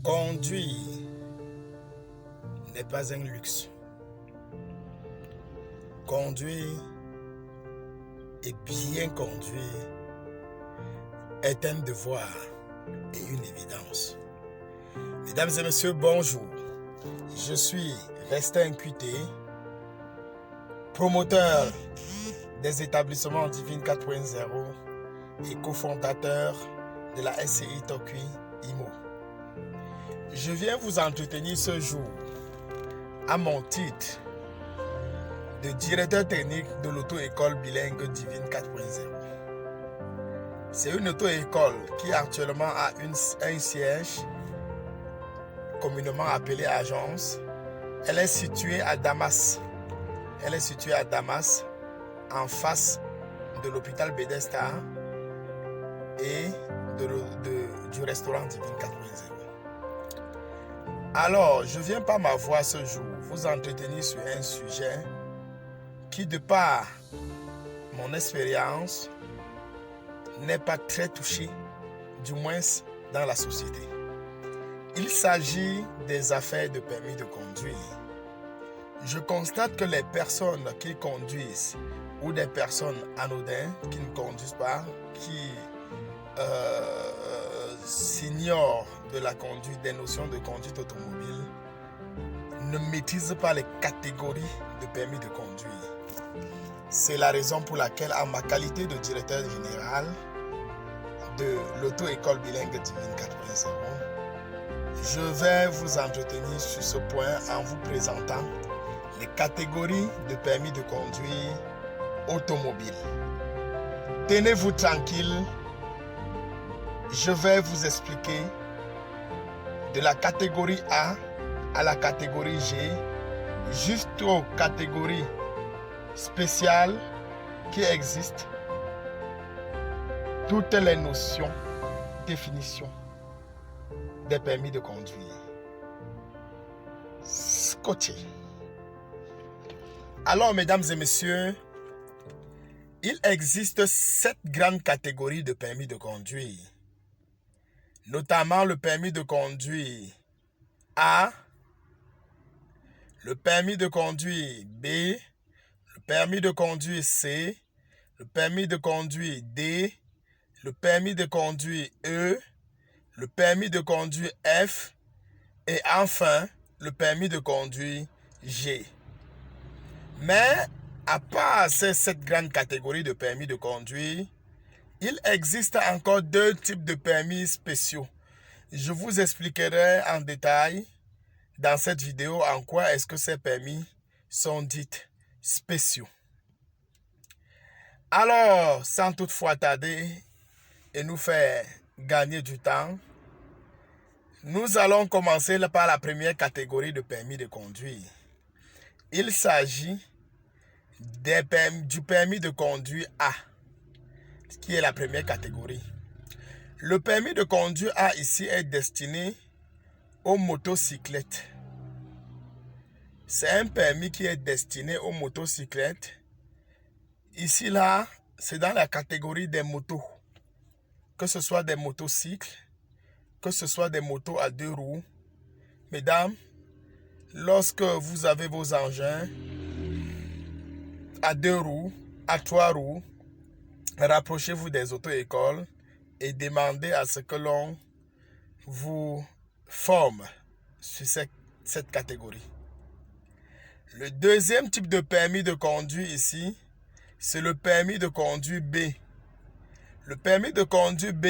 Conduire n'est pas un luxe. Conduire et bien conduire est un devoir et une évidence. Mesdames et messieurs, bonjour. Je suis Restin QT, promoteur des établissements Divine 4.0 et cofondateur de la SCI Tokui IMO. Je viens vous entretenir ce jour à mon titre de directeur technique de l'auto-école bilingue Divine 4.0. C'est une auto-école qui actuellement a un siège communément appelé agence. Elle est située à Damas. En face de l'hôpital Bethesda et du restaurant Divine 4.0. Alors, je viens par ma voix ce jour vous entretenir sur un sujet qui, de par mon expérience, n'est pas très touché, du moins dans la société. Il s'agit des affaires de permis de conduire. Je constate que les personnes qui conduisent ou des personnes anodines qui ne conduisent pas, qui s'ignorent de la conduite, des notions de conduite automobile, ne maîtrisent pas les catégories de permis de conduire. C'est la raison pour laquelle, en ma qualité de directeur général de l'auto-école bilingue Divine 4.0, je vais vous entretenir sur ce point en vous présentant les catégories de permis de conduire automobile. Tenez-vous tranquille, je vais vous expliquer de la catégorie A à la catégorie G, jusqu'aux catégories spéciales qui existent, toutes les notions, définitions des permis de conduire. Scotché. Alors, mesdames et messieurs, il existe 7 grandes catégories de permis de conduire, notamment le permis de conduire A, le permis de conduire B, le permis de conduire C, le permis de conduire D, le permis de conduire E, le permis de conduire F et enfin le permis de conduire G. Mais à part ces 7 grandes catégories de permis de conduire, il existe encore 2 types de permis spéciaux. Je vous expliquerai en détail dans cette vidéo en quoi est-ce que ces permis sont dits spéciaux. Alors, sans toutefois tarder et nous faire gagner du temps, nous allons commencer par la première catégorie de permis de conduire. Il s'agit du permis de conduire A, qui est la première catégorie. Le permis de conduire A ici est destiné aux motocyclettes. C'est un permis qui est destiné aux motocyclettes. Ici, là, c'est dans la catégorie des motos. Que ce soit des motocycles, que ce soit des motos à 2 roues. Mesdames, lorsque vous avez vos engins à 2 roues, à 3 roues, rapprochez-vous des auto-écoles et demandez à ce que l'on vous forme sur cette catégorie. Le deuxième type de permis de conduire ici, c'est le permis de conduire B. Le permis de conduire B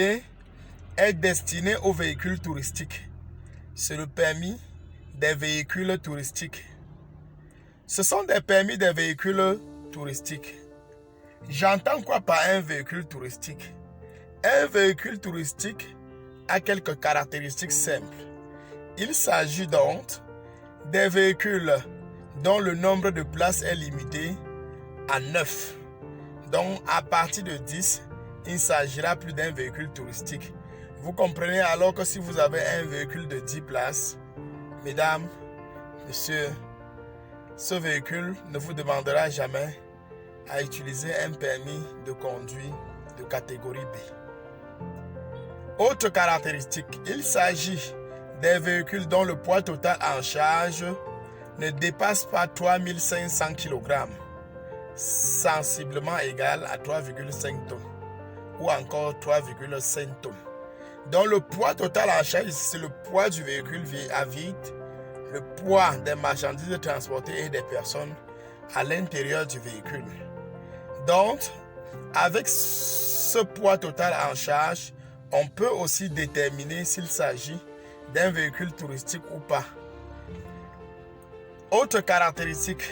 est destiné aux véhicules touristiques. C'est le permis des véhicules touristiques. Ce sont des permis des véhicules touristiques. J'entends quoi par un véhicule touristique? Un véhicule touristique a quelques caractéristiques simples. Il s'agit donc des véhicules dont le nombre de places est limité à 9. Donc, à partir de 10, il ne s'agira plus d'un véhicule touristique. Vous comprenez alors que si vous avez un véhicule de 10 places, mesdames, messieurs, ce véhicule ne vous demandera jamais à utiliser un permis de conduire de catégorie B. Autre caractéristique, il s'agit des véhicules dont le poids total en charge ne dépasse pas 3500 kg, sensiblement égal à 3,5 tonnes ou encore 3,5 tonnes. Donc le poids total en charge, c'est le poids du véhicule à vide, le poids des marchandises transportées et des personnes à l'intérieur du véhicule. Donc, avec ce poids total en charge, on peut aussi déterminer s'il s'agit d'un véhicule touristique ou pas. Autre caractéristique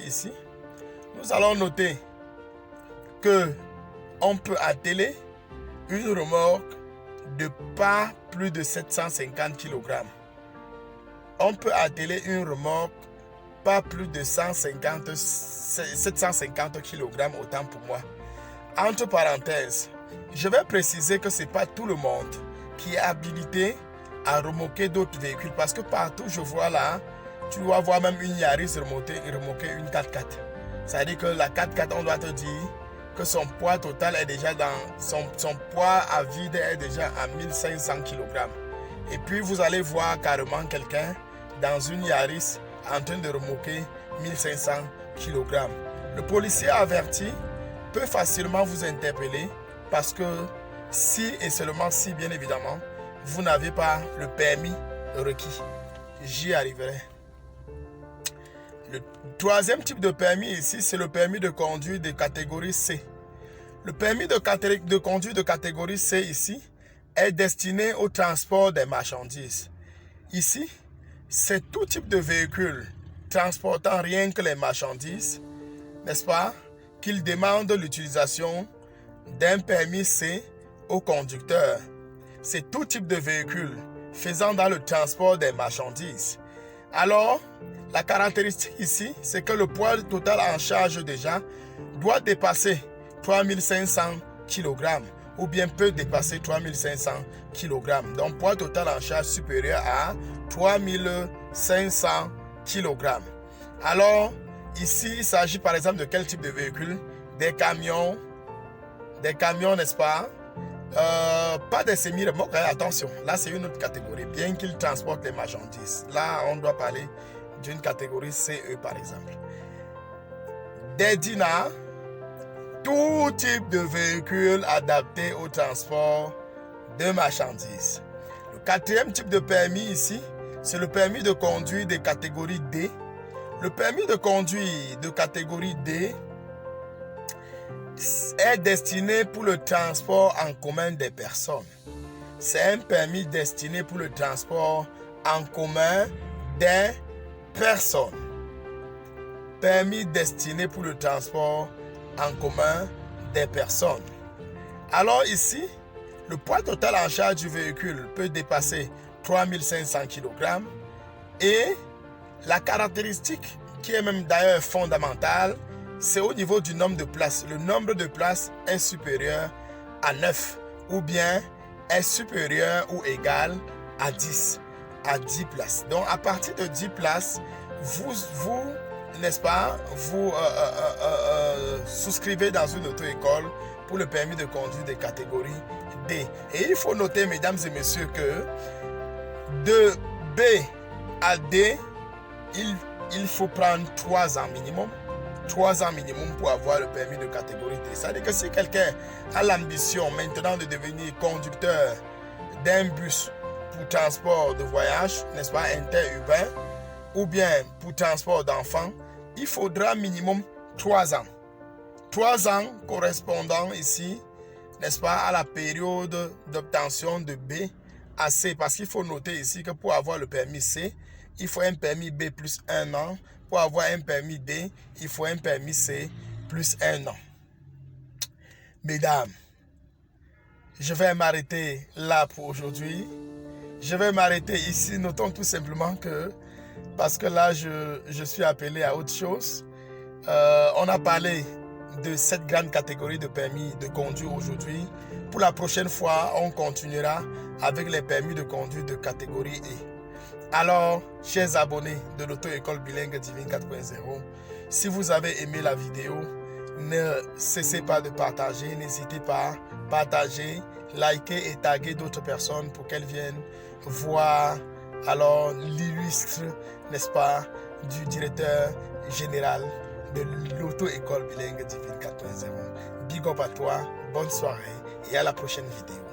ici, nous allons noter que on peut atteler une remorque de pas plus de 750 kg. On peut atteler une remorque pas plus de 750 kg, autant pour moi. Entre parenthèses, je vais préciser que ce n'est pas tout le monde qui est habilité à remorquer d'autres véhicules, parce que partout je vois là, tu dois voir même une Yaris remorquer une 4x4. C'est-à-dire que la 4x4, on doit te dire que son poids total est déjà dans son poids à vide est déjà à 1500 kg. Et puis vous allez voir carrément quelqu'un dans une Yaris en train de remorquer 1500 kg. Le policier averti peut facilement vous interpeller parce que si et seulement si, bien évidemment, vous n'avez pas le permis requis. J'y arriverai. Le troisième type de permis ici, c'est le permis de conduire de catégorie C. Le permis de conduire de catégorie C ici est destiné au transport des marchandises. Ici, c'est tout type de véhicule transportant rien que les marchandises, n'est-ce pas, qu'il demande l'utilisation d'un permis C au conducteur. C'est tout type de véhicule faisant dans le transport des marchandises. Alors, la caractéristique ici, c'est que le poids total en charge déjà doit dépasser 3500 kg ou bien peut dépasser 3500 kg. Donc, poids total en charge supérieur à 3500 kg. Alors, ici, il s'agit par exemple de quel type de véhicule? Des camions, n'est-ce pas? Pas des semi-remorques, attention, là c'est une autre catégorie, bien qu'ils transportent les marchandises. Là, on doit parler d'une catégorie CE par exemple. Des dinars, tout type de véhicule adapté au transport de marchandises. Le quatrième type de permis ici, c'est le permis de conduire de catégorie D. Le permis de conduire de catégorie D est destiné pour le transport en commun des personnes. C'est un permis destiné pour le transport en commun des personnes. Permis destiné pour le transport en commun des personnes. Alors ici, le poids total en charge du véhicule peut dépasser 3500 kg et la caractéristique qui est même d'ailleurs fondamentale, c'est au niveau du nombre de places. Le nombre de places est supérieur à 9 ou bien est supérieur ou égal à 10 places. Donc à partir de 10 places, vous n'est-ce pas, vous souscrivez dans une auto-école pour le permis de conduire de catégorie D. Et il faut noter, mesdames et messieurs, que de B à D, il faut prendre 3 ans minimum. 3 ans minimum pour avoir le permis de catégorie D. C'est-à-dire que si quelqu'un a l'ambition maintenant de devenir conducteur d'un bus pour transport de voyage, n'est-ce pas, interurbain, ou bien pour transport d'enfants, il faudra minimum 3 ans. 3 ans correspondant ici, n'est-ce pas, à la période d'obtention de B à C. Parce qu'il faut noter ici que pour avoir le permis C, il faut un permis B plus 1 an. Pour avoir un permis D, il faut un permis C plus 1 an. Mesdames, je vais m'arrêter là pour aujourd'hui. Je vais m'arrêter ici. Notons tout simplement que, parce que là, je suis appelé à autre chose. On a parlé de cette grande catégorie de permis de conduire aujourd'hui. Pour la prochaine fois, on continuera avec les permis de conduire de catégorie E. Alors, chers abonnés de l'auto-école bilingue Divine 4.0, si vous avez aimé la vidéo, Ne cessez pas de partager, n'hésitez pas à partager, liker et taguer d'autres personnes pour qu'elles viennent voir alors l'illustre, n'est-ce pas, du directeur général de l'auto-école bilingue Divine 4.0. Big up à toi, bonne soirée et à la prochaine vidéo.